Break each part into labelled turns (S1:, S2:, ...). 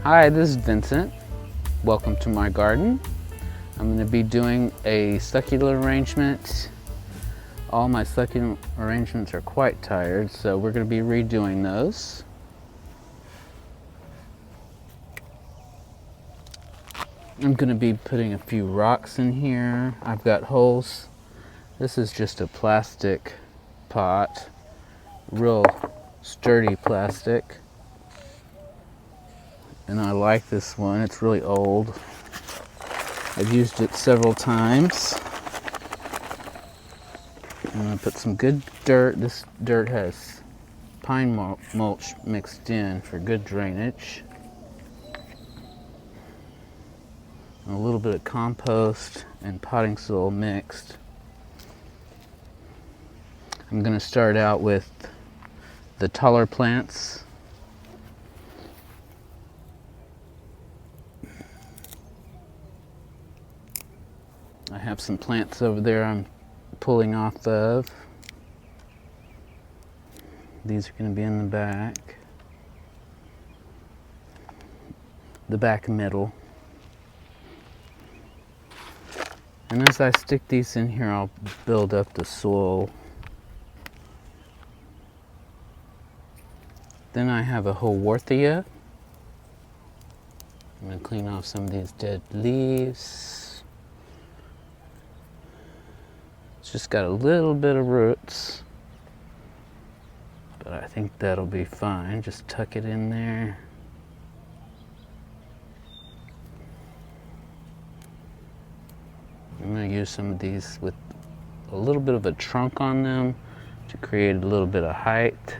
S1: Hi, this is Vincent. Welcome to my garden. I'm going to be doing a succulent arrangement. All my succulent arrangements are quite tired, so we're going to be redoing those. I'm going to be putting a few rocks in here. I've got holes. This is just a plastic pot, real sturdy plastic. And I like this one. It's really old. I've used it several times. I'm going to put some good dirt. This dirt has pine mulch mixed in for good drainage. And a little bit of compost and potting soil mixed. I'm going to start out with the taller plants. I have some plants over there I'm pulling off of. These are going to be in the back middle. And as I stick these in here, I'll build up the soil. Then I have a Haworthia. I'm going to clean off some of these dead leaves. It's just got a little bit of roots, but I think that'll be fine. Just tuck it in there. I'm going to use some of these with a little bit of a trunk on them to create a little bit of height.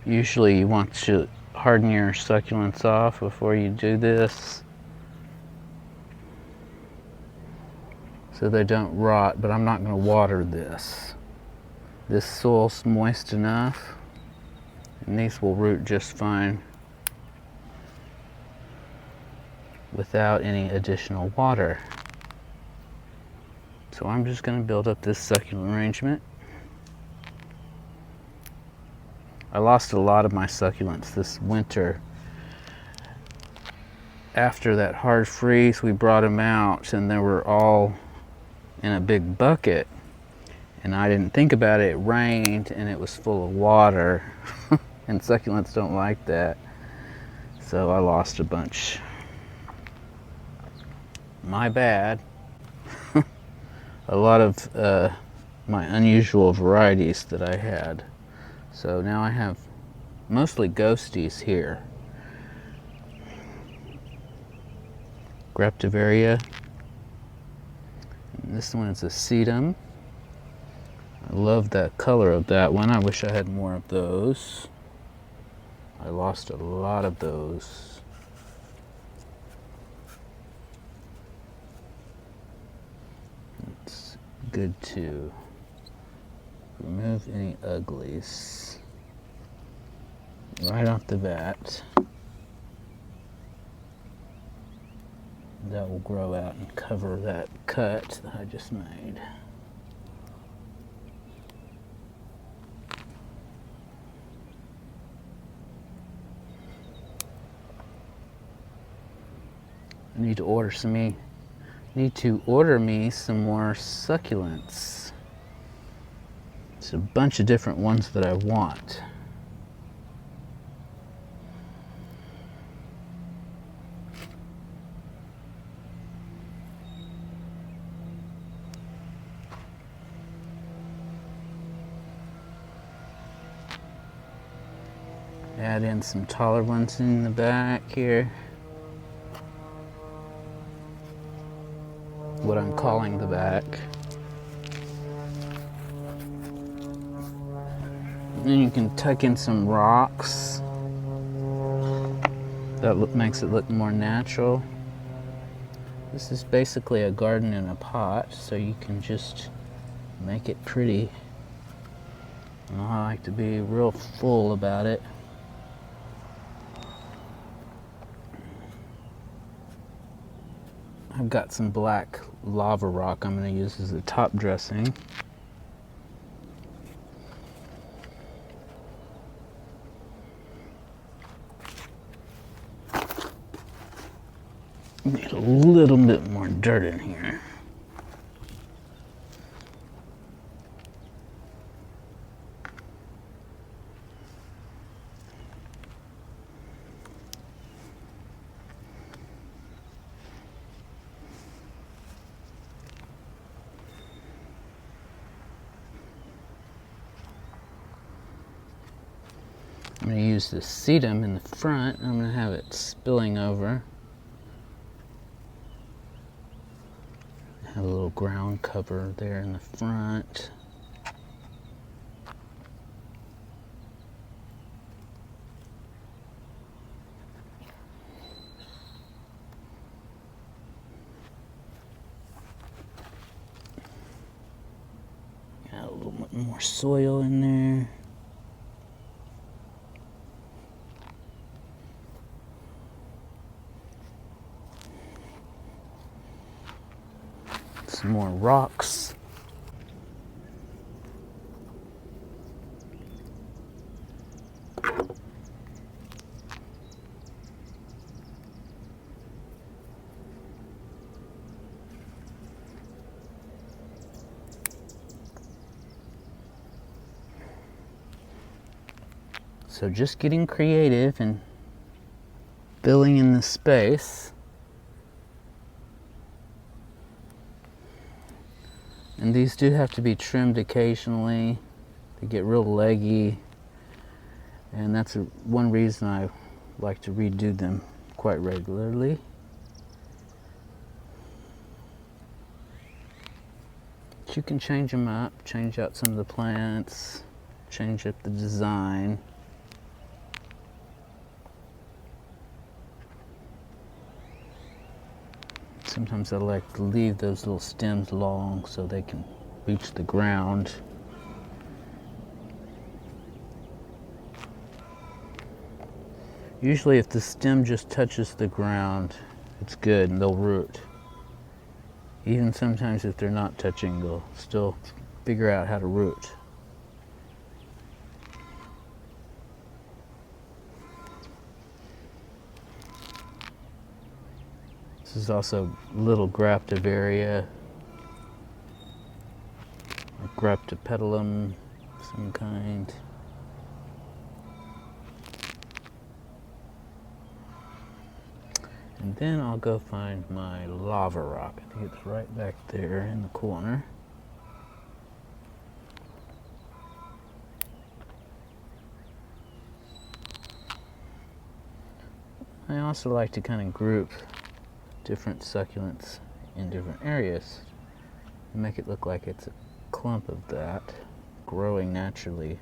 S1: Usually you want to harden your succulents off before you do this so they don't rot, but I'm not going to water this. This soil's moist enough and these will root just fine without any additional water. So I'm just going to build up this succulent arrangement. I lost a lot of my succulents this winter. After that hard freeze, we brought them out and they were all in a big bucket. And I didn't think about it. It rained and it was full of water. And succulents don't like that. So I lost a bunch. My bad. A lot of my unusual varieties that I had. So now I have mostly ghosties here. Graptoveria. And this one is a sedum. I love that color of that one. I wish I had more of those. I lost a lot of those. It's good to remove any uglies right off the bat. That will grow out and cover that cut that I just made. I need to order me some more succulents. It's a bunch of different ones that I want. Add in some taller ones in the back here. What I'm calling the back. Then you can tuck in some rocks. That makes it look more natural. This is basically a garden in a pot, so you can just make it pretty. And I like to be real full about it. I've got some black lava rock I'm going to use as a top dressing. Need a little bit more dirt in here. I'm going to use the sedum in the front. I'm going to have it spilling over. Have a little ground cover there in the front. Got a little bit more soil in there. Some more rocks. So just getting creative and filling in the space. And these do have to be trimmed occasionally. They get real leggy, and that's one reason I like to redo them quite regularly. But you can change them up, change out some of the plants, change up the design. Sometimes I like to leave those little stems long so they can reach the ground. Usually if the stem just touches the ground, it's good and they'll root. Even sometimes if they're not touching, they'll still figure out how to root. This is also little graptoveria, or graptopetalum of some kind. And then I'll go find my lava rock. I think it's right back there in the corner. I also like to kind of group different succulents in different areas and make it look like it's a clump of that growing naturally.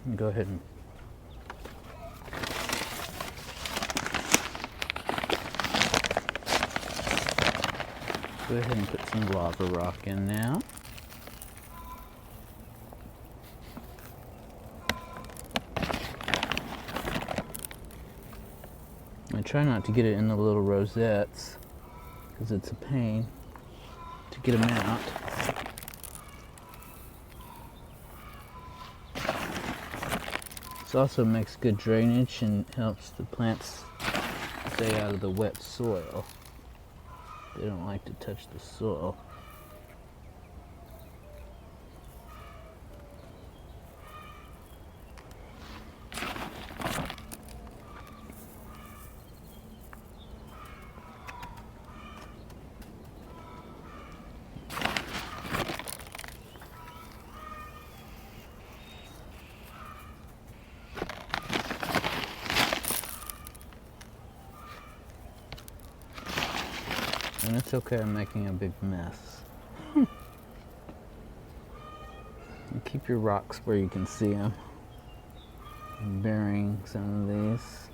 S1: And go ahead and put some lava rock in now. I try not to get it in the little rosettes because it's a pain to get them out. This also makes good drainage and helps the plants stay out of the wet soil. They don't like to touch the soil. And it's okay, I'm making a big mess. And keep your rocks where you can see them. I'm burying some of these.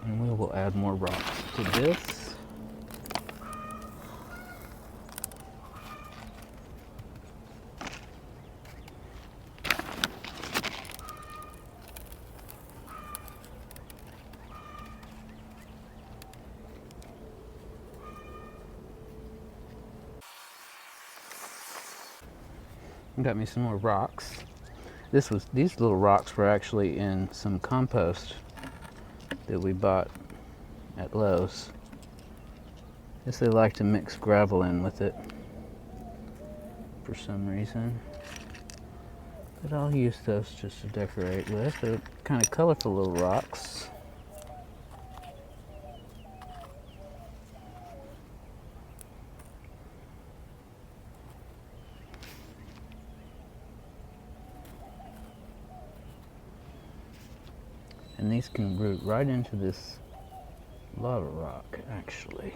S1: And we will add more rocks to this. Got me some more rocks. These little rocks were actually in some compost that we bought at Lowe's. Guess they like to mix gravel in with it for some reason. But I'll use those just to decorate with. They're kind of colorful little rocks. And these can root right into this lava rock, actually.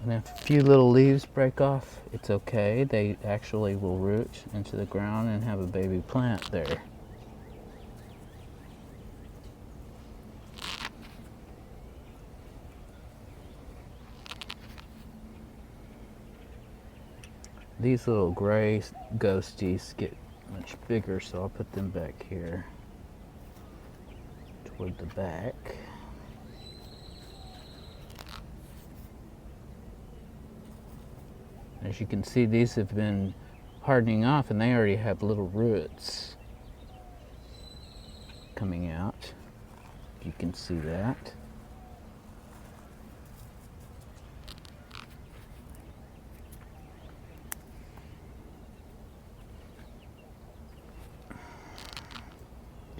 S1: And if a few little leaves break off, it's okay. They actually will root into the ground and have a baby plant there. These little gray ghosties get much bigger, so I'll put them back here toward the back. As you can see, these have been hardening off and they already have little roots coming out. You can see that.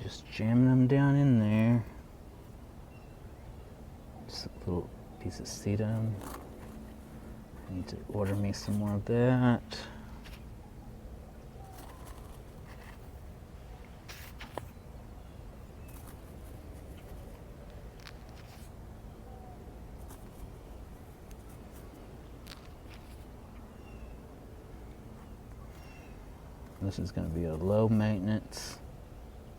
S1: Just jamming them down in there. Just a little piece of sedum. I need to order me some more of that. This is going to be a low maintenance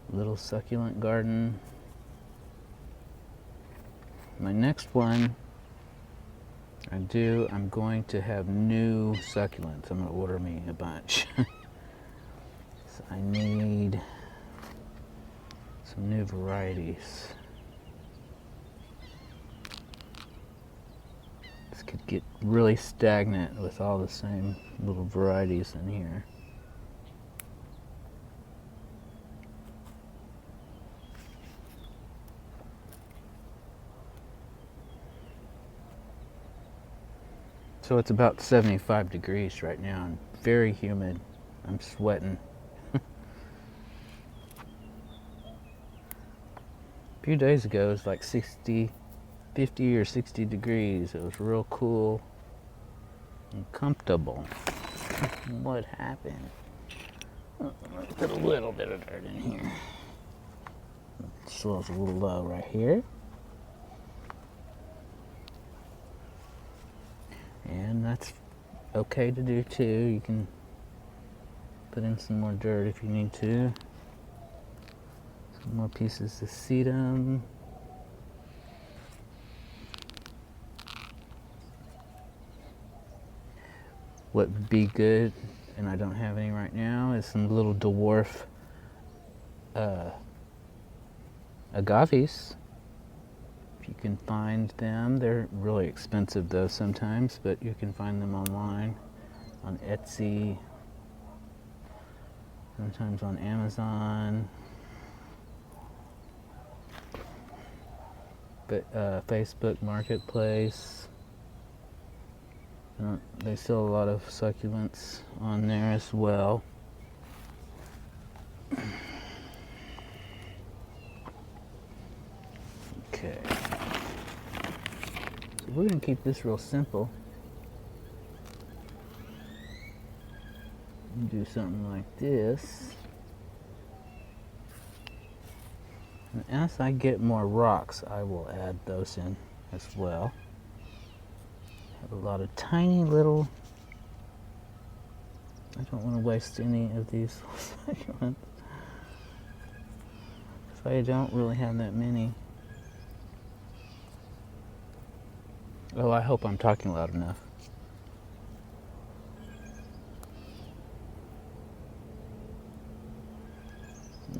S1: little succulent garden. My next one I'm going to have new succulents. I'm going to order me a bunch. So I need some new varieties. This could get really stagnant with all the same little varieties in here. So it's about 75 degrees right now and very humid. I'm sweating. A few days ago it was like 50 or 60 degrees. It was real cool and comfortable. What happened? Oh, let's put a little bit of dirt in here. Soil's a little low right here. And that's okay to do too. You can put in some more dirt if you need to. Some more pieces of sedum. What would be good, and I don't have any right now, is some little dwarf agaves. If you can find them, they're really expensive though sometimes, but you can find them online, on Etsy, sometimes on Amazon, but Facebook Marketplace. They sell a lot of succulents on there as well. Okay. We're going to keep this real simple. Do something like this. And as I get more rocks, I will add those in as well. Have a lot of tiny little... I don't want to waste any of these succulents. So I don't really have that many. Oh, I hope I'm talking loud enough.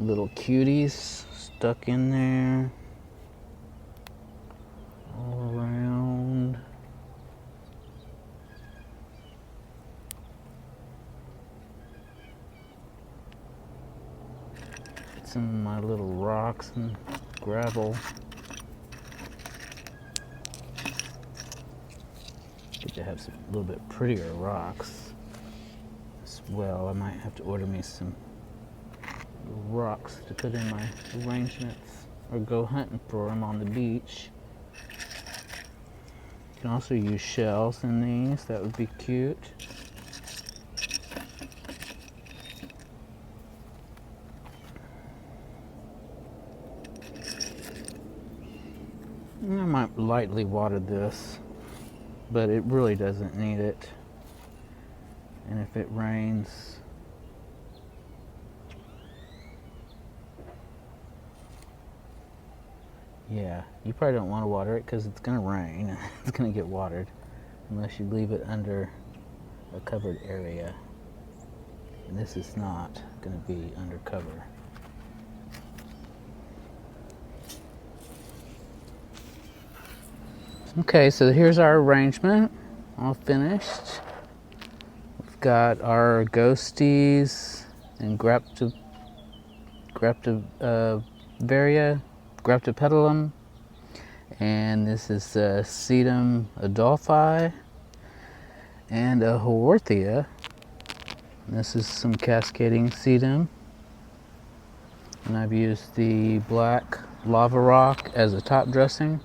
S1: Little cuties stuck in there all around. Some of my little rocks and gravel. Get to have some little bit prettier rocks as well. I might have to order me some rocks to put in my arrangements or go hunting for them on the beach. You can also use shells in these, that would be cute. I might lightly water this, but it really doesn't need it. And if it rains, yeah, you probably don't want to water it because it's going to rain. It's going to get watered unless you leave it under a covered area. And this is not going to be under cover. Okay, so here's our arrangement, all finished. We've got our ghosties and graptoveria, graptopetalum, and this is sedum adolphi and a haworthia. This is some cascading sedum, and I've used the black lava rock as a top dressing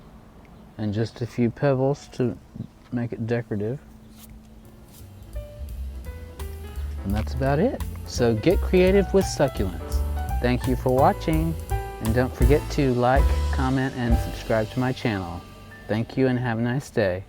S1: and just a few pebbles to make it decorative. And that's about it. So get creative with succulents. Thank you for watching, and don't forget to like, comment, and subscribe to my channel. Thank you and have a nice day.